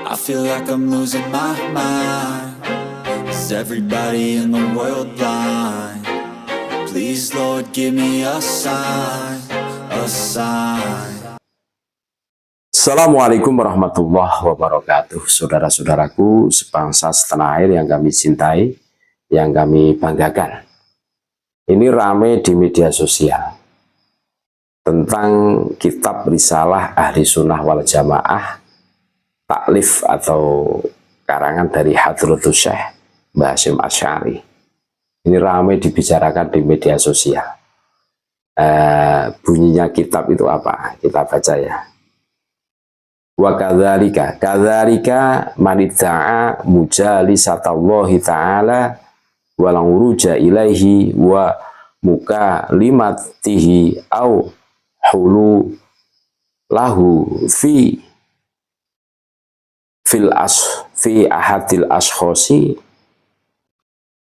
I feel like I'm losing my mind. Is everybody in the world blind? Please Lord give me a sign, a sign. Assalamualaikum warahmatullahi wabarakatuh. Saudara-saudaraku sebangsa setanah air yang kami cintai, yang kami banggakan. Ini rame di media sosial tentang kitab Risalah Ahli Sunnah wal Jamaah, taklif atau karangan dari Hadratus Syekh Mbah Hasyim Asy'ari. Ini ramai dibicarakan di media sosial. Bunyinya kitab itu apa? Kita baca ya. Wa kadzalika man idda'a mujalisatallahi ta'ala wal uruja ilaihi wa mukalimatihi au hulu lahu fi ahadil ashkhasi.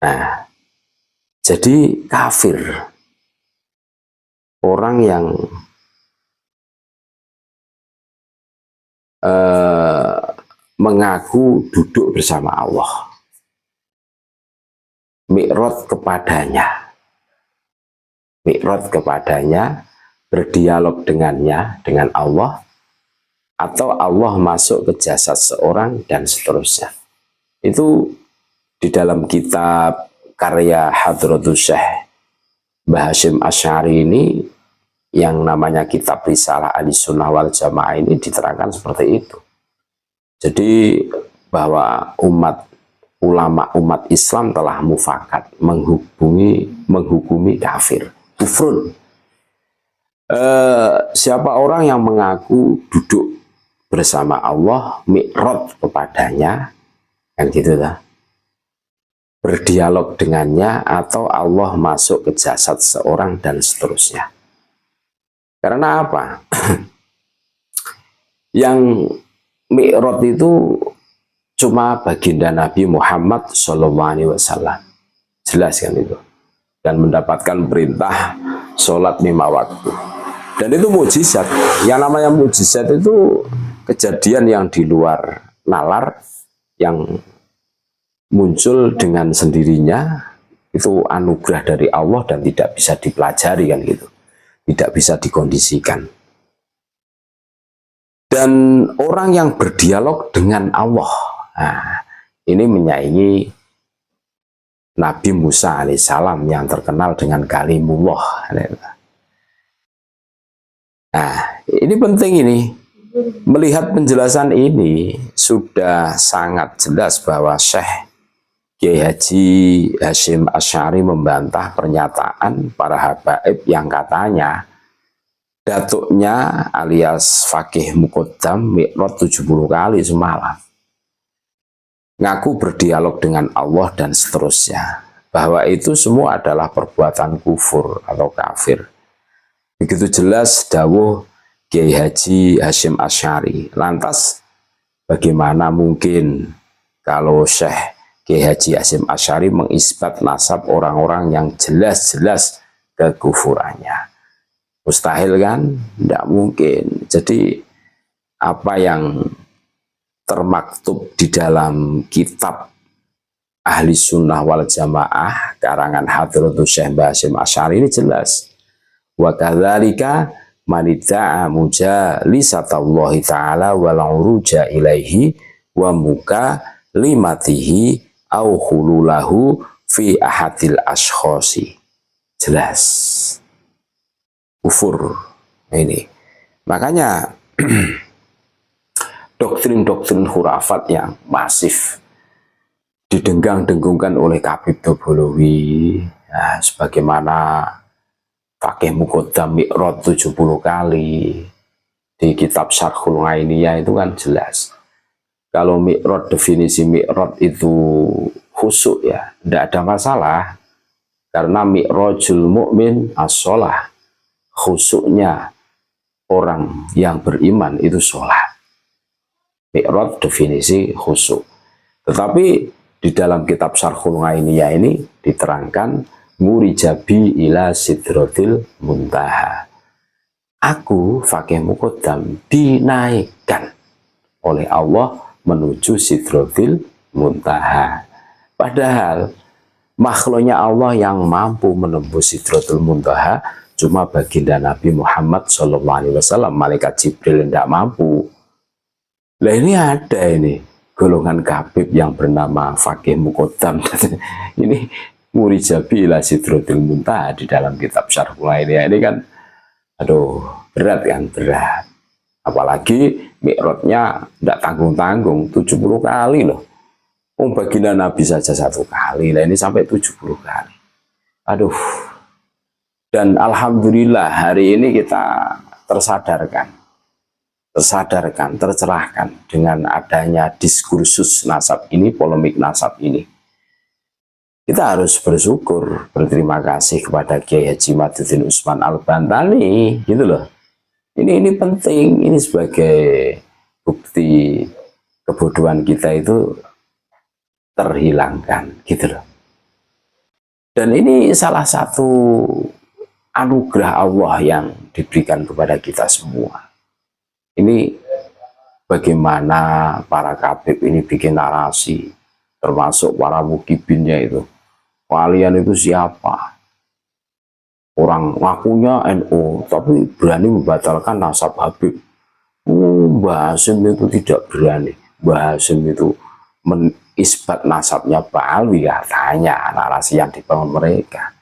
Nah, jadi kafir orang yang mengaku duduk bersama Allah, mi'raj kepadanya, berdialog dengannya, dengan Allah, atau Allah masuk ke jasad seorang dan seterusnya. Itu di dalam kitab karya Hadratus Syekh Mbah Hasyim Asy'ari ini, yang namanya kitab Risalah Ahli Sunnah wal Jamaah ini diterangkan seperti itu. Jadi bahwa ulama umat Islam telah mufakat menghukumi kafir, kufrun. Siapa orang yang mengaku duduk bersama Allah, mi'raj kepadanya, kan gitu lah, berdialog dengannya, atau Allah masuk ke jasad seorang dan seterusnya. Karena apa? Yang mi'raj itu cuma baginda Nabi Muhammad SAW. Jelas kan itu. Dan mendapatkan perintah sholat 5 waktu. Dan itu mukjizat. Yang namanya mukjizat itu kejadian yang di luar nalar, yang muncul dengan sendirinya, itu anugerah dari Allah dan tidak bisa dipelajari, kan gitu. Tidak bisa dikondisikan. Dan orang yang berdialog dengan Allah, nah, ini menyaingi Nabi Musa alaihissalam yang terkenal dengan kalimullah. Nah, ini penting ini. Melihat penjelasan ini sudah sangat jelas bahwa Syekh Kiai Haji Hasyim Asy'ari membantah pernyataan para habaib yang katanya datuknya alias Fakih Muqaddam mi'raj 70 kali semalam, ngaku berdialog dengan Allah dan seterusnya, bahwa itu semua adalah perbuatan kufur atau kafir. Begitu jelas dawuh Kiai Haji Hasyim Asy'ari. Lantas bagaimana mungkin kalau Syekh Kiai Haji Hasyim Asy'ari mengisbat nasab orang-orang yang jelas-jelas kekufurannya? Mustahil kan? Tidak mungkin. Jadi apa yang termaktub di dalam kitab Ahli Sunnah wal Jamaah karangan Hadratus Syekh Mbah Hasyim Asy'ari ini jelas. Wa kadzalika man idda'a mujalisatallahi ta'ala wal uruja ilaihi wa mukalimatihi au hululahu fi ahadil ashkhasi. Jelas kufur ini. Makanya doktrin-doktrin khurafat yang masif didenggang-denggungkan oleh Habib Dobolowi, nah, sebagaimana Fakih Muqaddam mi'raj 70 kali di kitab Syarhul Ainiyah itu kan jelas. Kalau mi'raj, definisi mi'raj itu khusyuk ya, tidak ada masalah. Karena mi'rajul mu'min as-sholah, khusyuknya orang yang beriman itu sholat. Mi'raj definisi khusyuk. Tetapi di dalam kitab Syarhul Ainiyah ini diterangkan murijabi ila sidratil muntaha. Aku Fakih Muqaddam dinaikkan oleh Allah menuju Sidratil Muntaha. Padahal makhluknya Allah yang mampu menembus Sidratul Muntaha cuma baginda Nabi Muhammad SAW. Malaikat Jibril tidak mampu. Lah ini ada ini golongan kabib yang bernama Faqih Muqaddam. Ini murijabi ila Sidratul Muntaha di dalam kitab Syarhul Ainiyah ini kan, aduh berat kan, berat. Apalagi mi'rajnya tidak tanggung-tanggung, 70 kali loh. Baginda Nabi saja 1 kali, lah ini sampai 70 kali. Aduh. Dan alhamdulillah hari ini kita tersadarkan, tercerahkan dengan adanya diskursus nasab ini, polemik nasab ini. Kita harus bersyukur, berterima kasih kepada Kiai Haji Maduddin Usman Al-Bantani, gitu loh. Ini penting, ini sebagai bukti kebodohan kita itu terhilangkan, gitu loh. Dan ini salah satu anugerah Allah yang diberikan kepada kita semua. Ini bagaimana para kabib ini bikin narasi, termasuk para mukibinnya itu. Kalian itu siapa? Orang ngakunya NU, tapi berani membatalkan nasab Habib. Mbah Hasyim itu tidak berani. Mbah Hasyim itu menisbat nasabnya Pak Alwi, katanya narasi yang dibangun mereka.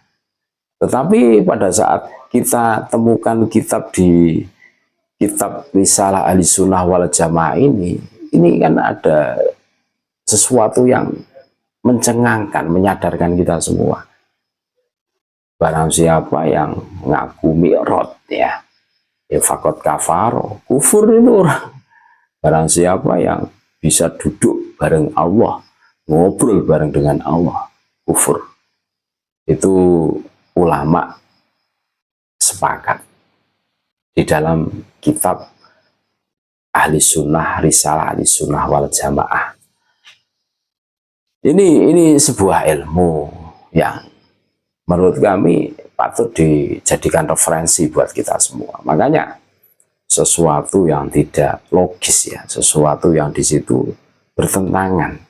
Tetapi pada saat kita temukan kitab di kitab Risalah Ahli Sunnah wal Jamaah ini kan ada sesuatu yang mencengangkan, menyadarkan kita semua. Barang siapa yang ngaku mi'raj ya faqad kafaro, kufur itu orang. Barang siapa yang bisa duduk bareng Allah, ngobrol bareng dengan Allah, kufur. Itu ulama sepakat di dalam kitab Ahli Sunnah, Risalah Ahli Sunnah wal Jamaah. Ini sebuah ilmu yang menurut kami patut dijadikan referensi buat kita semua. Makanya sesuatu yang tidak logis ya, sesuatu yang di situ bertentangan.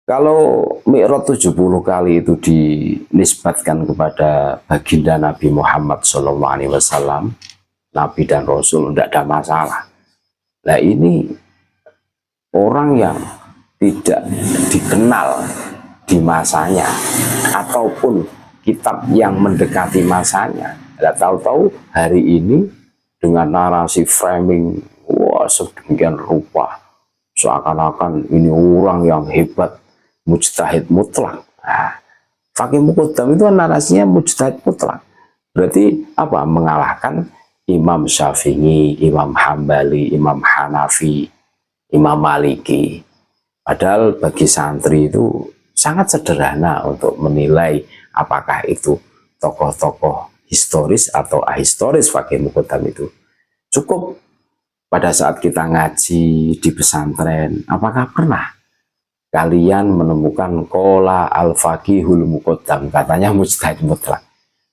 Kalau mi'raj 70 kali itu dinisbatkan kepada baginda Nabi Muhammad SAW, Nabi dan Rasul, tidak ada masalah. Nah ini orang yang tidak dikenal di masanya, ataupun kitab yang mendekati masanya, tidak tahu-tahu hari ini dengan narasi framing, wah sedemikian rupa, seakan-akan ini orang yang hebat, mujtahid mutlak. Nah, Faqih Muqaddam itu narasinya mujtahid mutlak. Berarti apa? Mengalahkan Imam Syafi'i, Imam Hambali, Imam Hanafi, Imam Maliki. Padahal bagi santri itu sangat sederhana untuk menilai apakah itu tokoh-tokoh historis atau ahistoris. Faqih Muqaddam itu cukup pada saat kita ngaji di pesantren. Apakah pernah kalian menemukan qala al-faqihul muqaddam, katanya mujtahid mutlak?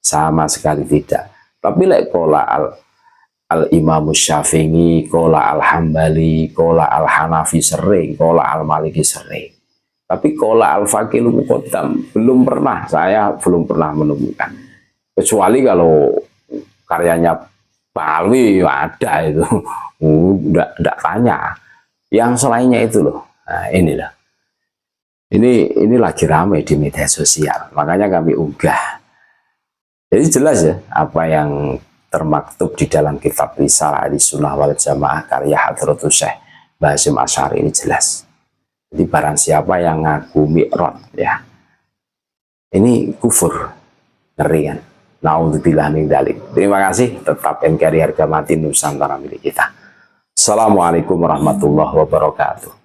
Sama sekali tidak. Tapi qala al-imam Syafi'i, qala al-Hambali, qala al-Hanafi sering, qala al-Maliki sering. Tapi qala al-faqihul muqaddam saya belum pernah menemukan. Kecuali kalau karyanya Pak Alwi ada itu. Enggak tanya. Yang selainnya itu loh. Nah, inilah. Ini lagi ramai di media sosial, makanya kami unggah. Jadi jelas ya apa yang termaktub di dalam kitab Risalah Ahli Sunnah wal Jamaah karya Hadratus Syekh Mbah Hasyim Asy'ari ini jelas. Jadi barang siapa yang ngaku mi'raj ya, ini kufur, ngeri kan. Naudzubillah min dzalik. Terima kasih, tetap NKRI harga mati Nusantara milik kita. Assalamualaikum warahmatullahi wabarakatuh.